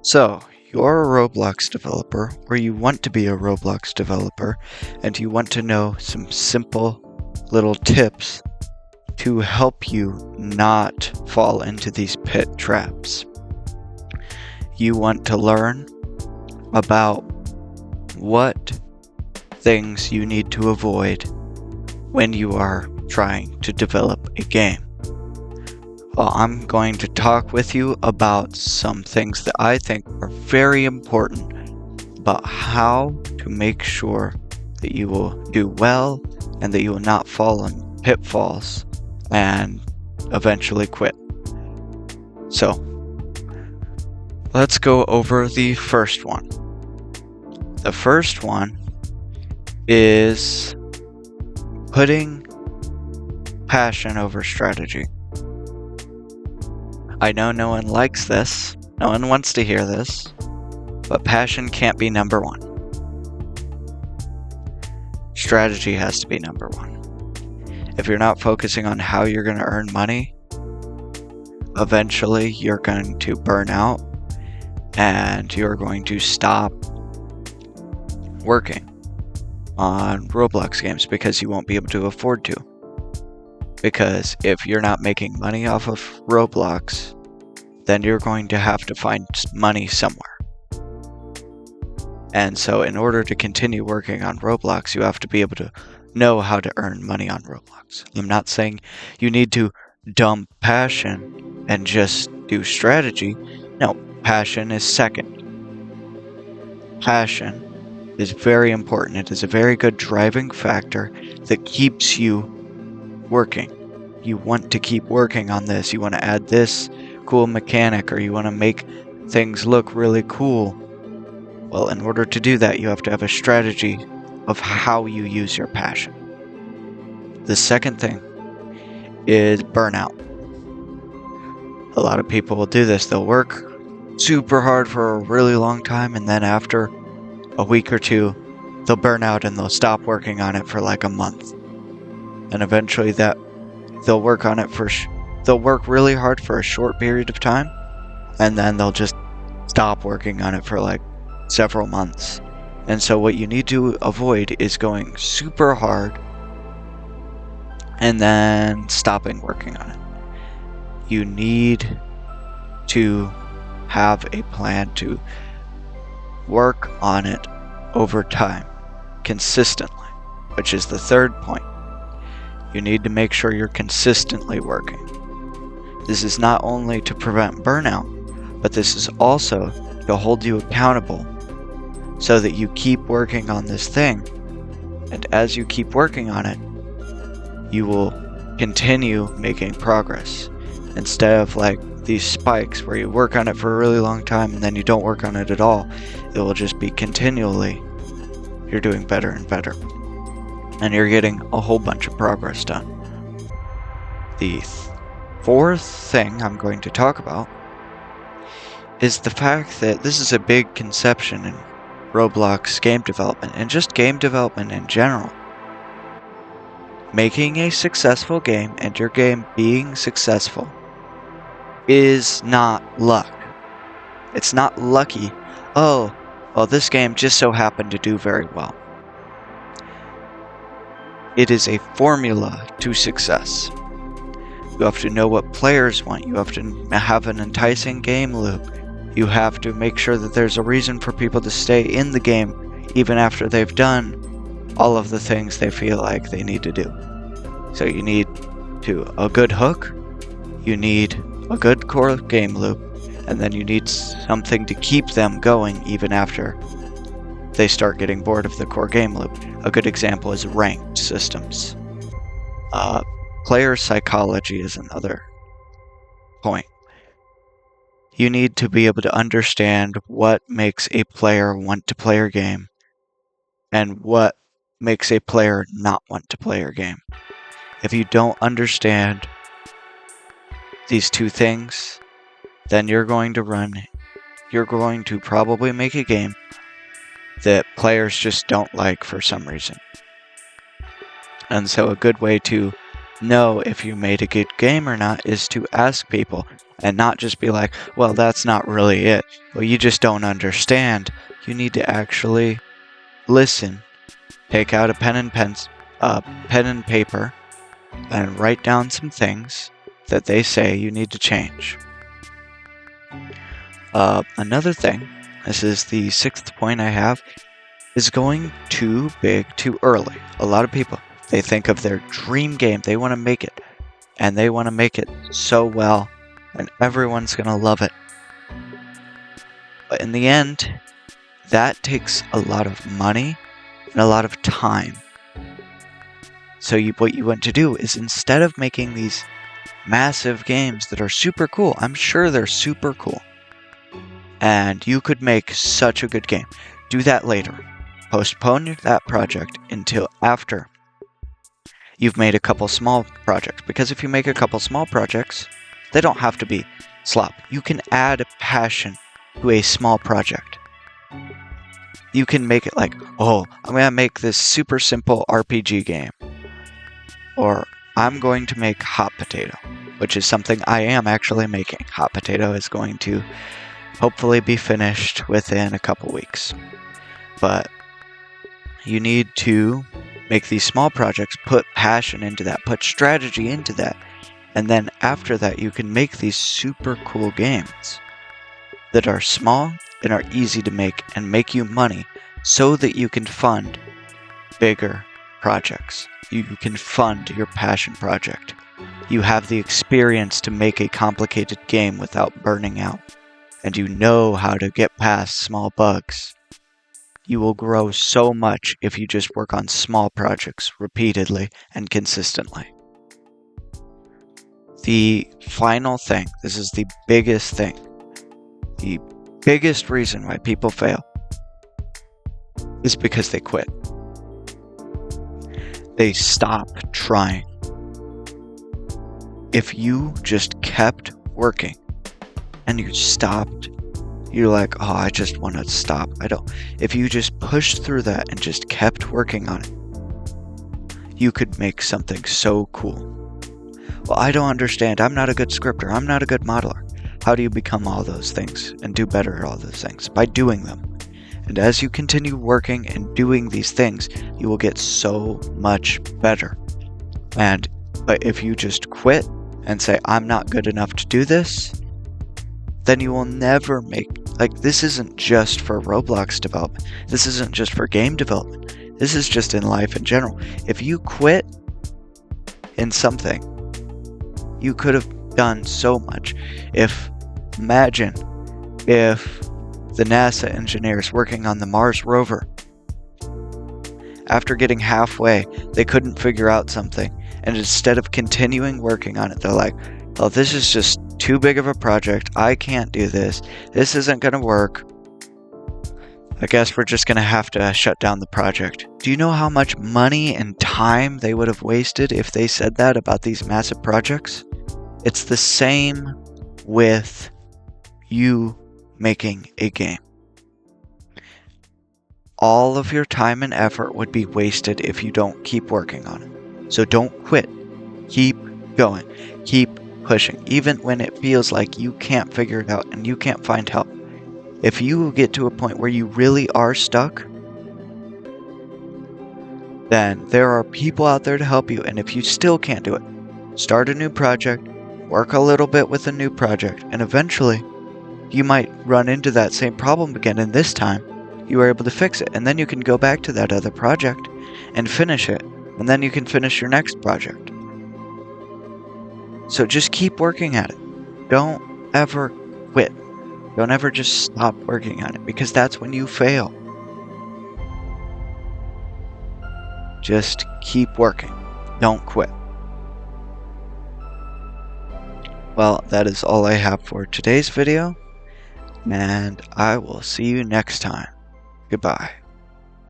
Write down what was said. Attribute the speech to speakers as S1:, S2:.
S1: So, you're a Roblox developer, or you want to be a Roblox developer, and you want to know some simple little tips to help you not fall into these pit traps. You want to learn about what things you need to avoid when you are trying to develop a game. Well, I'm going to talk with you about some things that I think are very important about how to make sure that you will do well and that you will not fall in pitfalls and eventually quit. So, let's go over the first one. The first one is putting passion over strategy. I know no one likes this, no one wants to hear this, but passion can't be number one. Strategy has to be number one. If you're not focusing on how you're going to earn money, eventually you're going to burn out and you're going to stop working on Roblox games because you won't be able to afford to. Because if you're not making money off of Roblox, then you're going to have to find money somewhere. And so in order to continue working on Roblox, you have to be able to know how to earn money on Roblox. I'm not saying you need to dump passion and just do strategy. No, passion is second. Passion is very important. It is a very good driving factor that keeps you working. You want to keep working on this. You want to add this cool mechanic, or you want to make things look really cool. Well, in order to do that, you have to have a strategy of how you use your passion. The second thing is burnout. A lot of people will do this. They'll work super hard for a really long time, and then after a week or two, they'll burn out and they'll stop working on it for like a month. And eventually they'll work on it they'll work really hard for a short period of time, and then they'll just stop working on it for like several months. And so what you need to avoid is going super hard and then stopping working on it. You need to have a plan to work on it over time, consistently, which is the third point. You need to make sure you're consistently working. This is not only to prevent burnout, but this is also to hold you accountable so that you keep working on this thing. And as you keep working on it, you will continue making progress. Instead of like these spikes where you work on it for a really long time and then you don't work on it at all, it will just be continually, you're doing better and better. And you're getting a whole bunch of progress done. The fourth thing I'm going to talk about is the fact that this is a big conception in Roblox game development and just game development in general. Making a successful game and your game being successful is not luck. It's not lucky. Oh, well, this game just so happened to do very well. It is a formula to success. You have to know what players want. You have to have an enticing game loop. You have to make sure that there's a reason for people to stay in the game even after they've done all of the things they feel like they need to do. So you need a good hook, you need a good core game loop, and then you need something to keep them going even after they start getting bored of the core game loop. A good example is ranked systems. Player psychology is another point. You need to be able to understand what makes a player want to play your game and what makes a player not want to play your game. If you don't understand these two things, then you're going to probably make a game that players just don't like for some reason. And so a good way to know if you made a good game or not is to ask people and not just be like, well, that's not really it. Well, you just don't understand. You need to actually listen, take out a pen and paper, and write down some things that they say you need to change. Another thing, this is the 6th point I have, is going too big too early. A lot of people, they think of their dream game, they want to make it, and they want to make it so well, and everyone's going to love it. But in the end, that takes a lot of money and a lot of time. So what you want to do is, instead of making these massive games that are super cool, I'm sure they're super cool, and you could make such a good game, do that later. Postpone that project until after you've made a couple small projects, because if you make a couple small projects, they don't have to be slop. You can add a passion to a small project. You can make it like, oh, I'm going to make this super simple RPG game. Or I'm going to make Hot Potato, which is something I am actually making. Hot Potato is going to hopefully be finished within a couple weeks. But you need to make these small projects, put passion into that, put strategy into that, and then after that you can make these super cool games that are small and are easy to make and make you money so that you can fund bigger projects. You can fund your passion project. You have the experience to make a complicated game without burning out, and you know how to get past small bugs. You will grow so much if you just work on small projects repeatedly and consistently. The final thing, this is the biggest thing, the biggest reason why people fail is because they quit. They stop trying. If you just kept working and you stopped, you're like, oh, I just want to stop. If you just pushed through that and just kept working on it, you could make something so cool. Well, I don't understand. I'm not a good scripter. I'm not a good modeler. How do you become all those things and do better at all those things? By doing them. And as you continue working and doing these things, you will get so much better. But if you just quit and say, I'm not good enough to do this, then you will never make, this isn't just for Roblox development. This isn't just for game development. This is just in life in general. If you quit in something, you could have done so much. Imagine if the NASA engineers working on the Mars rover, after getting halfway, they couldn't figure out something, and instead of continuing working on it, they're like, oh, this is just too big of a project. I can't do this. This isn't going to work. I guess we're just going to have to shut down the project. Do you know how much money and time they would have wasted if they said that about these massive projects? It's the same with you making a game. All of your time and effort would be wasted if you don't keep working on it. So don't quit. Keep going. Keep pushing. Even when it feels like you can't figure it out and you can't find help. If you get to a point where you really are stuck, then there are people out there to help you. And if you still can't do it, start a new project, work a little bit with a new project, and eventually you might run into that same problem again, and this time you are able to fix it, and then you can go back to that other project and finish it, and then you can finish your next project. So just keep working at it. Don't ever quit. Don't ever just stop working on it, because that's when you fail. Just keep working. Don't quit. Well, that is all I have for today's video, and I will see you next time. Goodbye.